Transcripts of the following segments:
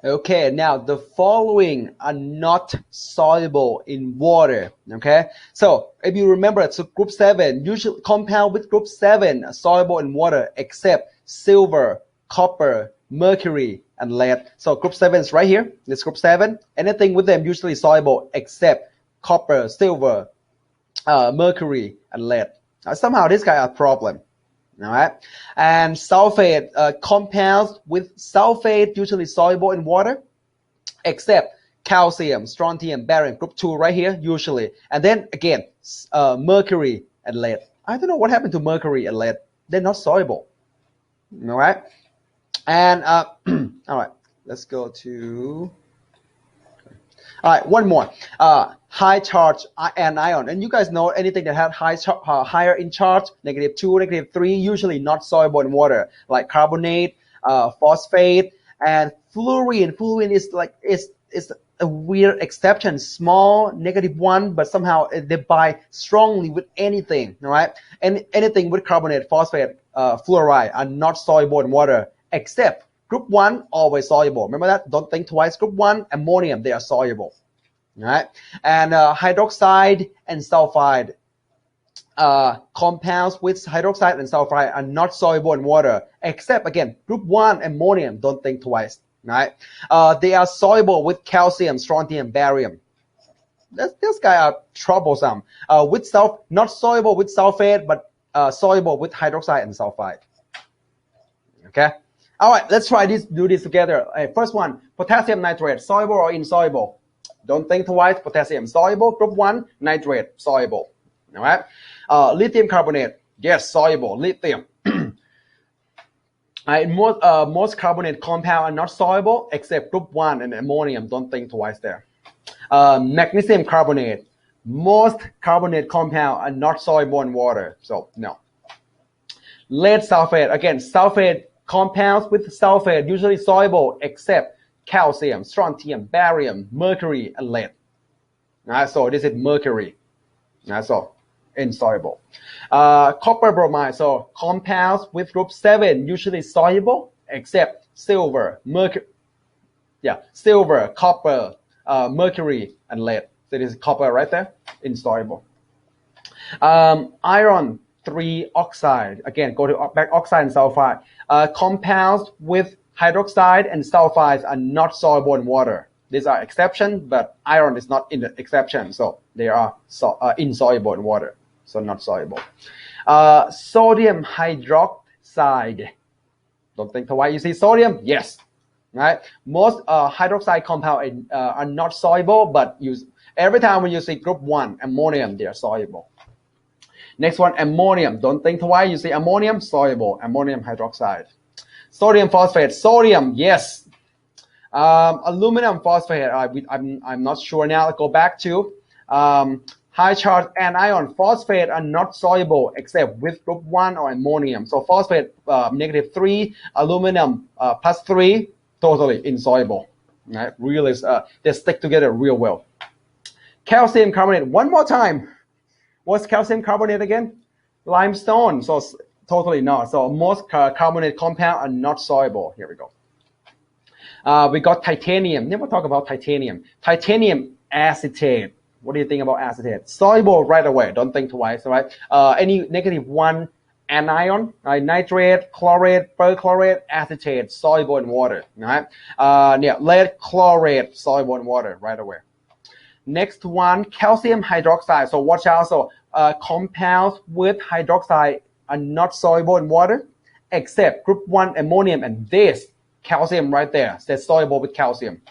Okay, now the following are not soluble in water. Okay, so if you remember, so group 7, usually compound with group 7 are soluble in water except silver, copper, mercury, and lead. So group 7 is right here. This group 7. Anything with them usually soluble except copper, silver, mercury, and lead. Somehow this guy a problem. All right, and sulfate compounds with sulfate usually soluble in water, except calcium, strontium, barium, group 2 right here usually, and then again mercury and lead. I don't know what happened to mercury and lead. They're not soluble. All right, and all right, let's go to. All right, one more. High charge anion, and you guys know anything that had higher in charge, -2, -3, usually not soluble in water, like carbonate, phosphate, and fluorine. Fluorine is like it's a weird exception, small -1, but somehow they bind strongly with anything. All right, and anything with carbonate, phosphate, fluoride are not soluble in water, except group 1 always soluble. Remember that? Don't think twice. Group 1 ammonium, they are soluble. All right, and hydroxide and sulfide compounds with hydroxide and sulfide are not soluble in water, except again group 1 ammonium. Don't think twice. All right, they are soluble with calcium, strontium, barium. This guy are troublesome. Not soluble with sulfate, but soluble with hydroxide and sulfide. Okay. All right, let's try this. Do this together. First one, potassium nitrate, soluble or insoluble? Don't think twice. Potassium soluble. Group 1, nitrate soluble. All right. Lithium carbonate, yes, soluble. Lithium. Most carbonate compounds are not soluble except group 1 and ammonium. Don't think twice there. Magnesium carbonate, most carbonate compounds are not soluble in water. So no. Lead sulfate, again, sulfate compounds with sulfate usually soluble except calcium, strontium, barium, mercury, and lead. So this is mercury. So insoluble. Copper bromide, so compounds with group 7 usually soluble except silver, silver, copper, mercury, and lead. So this is copper right there, insoluble. Iron 3 oxide, again, go to back oxide and sulfide. Compounds with hydroxide and sulfides are not soluble in water. These are exceptions, but iron is not in the exception, so they are insoluble in water, so not soluble. Sodium hydroxide. Don't think twice. You see sodium? Yes. Right. Most hydroxide compounds are not soluble, but every time when you see group 1 ammonium, they are soluble. Next one, ammonium. Don't think twice. You see ammonium, soluble. Ammonium hydroxide. Sodium phosphate. Sodium, yes. Aluminum phosphate. I'm not sure now. I'll go back to high charge anion. Phosphate are not soluble except with group 1 or ammonium. So phosphate -3, aluminum +3, totally insoluble. Right? Really, they stick together real well. Calcium carbonate. One more time. What's calcium carbonate again? Limestone. So totally not. So most carbonate compounds are not soluble. Here we go. We got titanium. Never talk about titanium. Titanium acetate. What do you think about acetate? Soluble right away. Don't think twice. All right. Any -1 anion, nitrate, chlorate, perchlorate, acetate, soluble in water. All right. Lead chlorate, soluble in water right away. Next one, calcium hydroxide. So watch out. So compounds with hydroxide are not soluble in water, except group 1 ammonium and this calcium right there. That's soluble with calcium.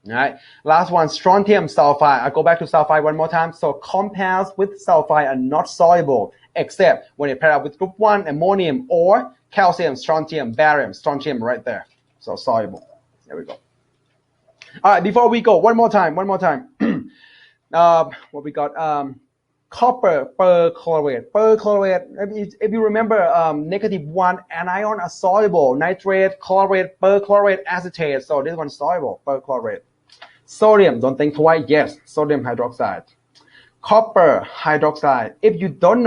All right. Last one, strontium sulfide. I'll go back to sulfide one more time. So compounds with sulfide are not soluble, except when they pair up with group 1 ammonium or calcium, strontium, barium, strontium right there. So soluble. There we go. All right, before we go, one more time. What we got? Copper perchlorate. Perchlorate, if you remember, -1 anion are soluble. Nitrate, chlorate, perchlorate, acetate. So this one's soluble, perchlorate. Sodium, don't think twice. Yes, sodium hydroxide. Copper hydroxide. If you don't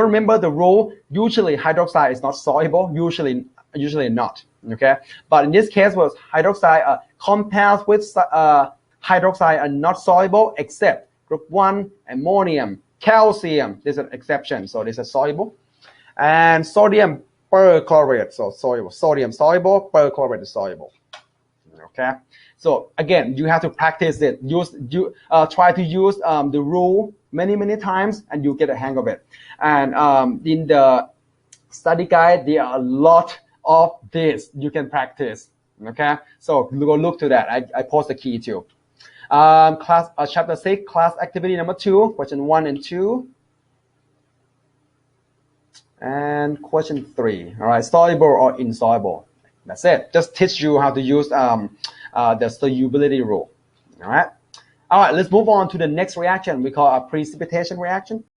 remember the rule, usually hydroxide is not soluble. Usually not. Okay, but in this case was hydroxide compounds with hydroxide are not soluble except group 1 ammonium, calcium. This is an exception, so this is soluble, and sodium perchlorate, so soluble. Sodium soluble, perchlorate is soluble. Okay, so again, you have to practice it. Try to use the rule many times, and you get a hang of it. And in the study guide, there are a lot of this you can practice. Okay, so go look to that. I post the key too. Chapter 6, class activity number 2, question 1 and 2. And question 3. All right, soluble or insoluble. That's it. Just teach you how to use the solubility rule. All right. Let's move on to the next reaction we call a precipitation reaction.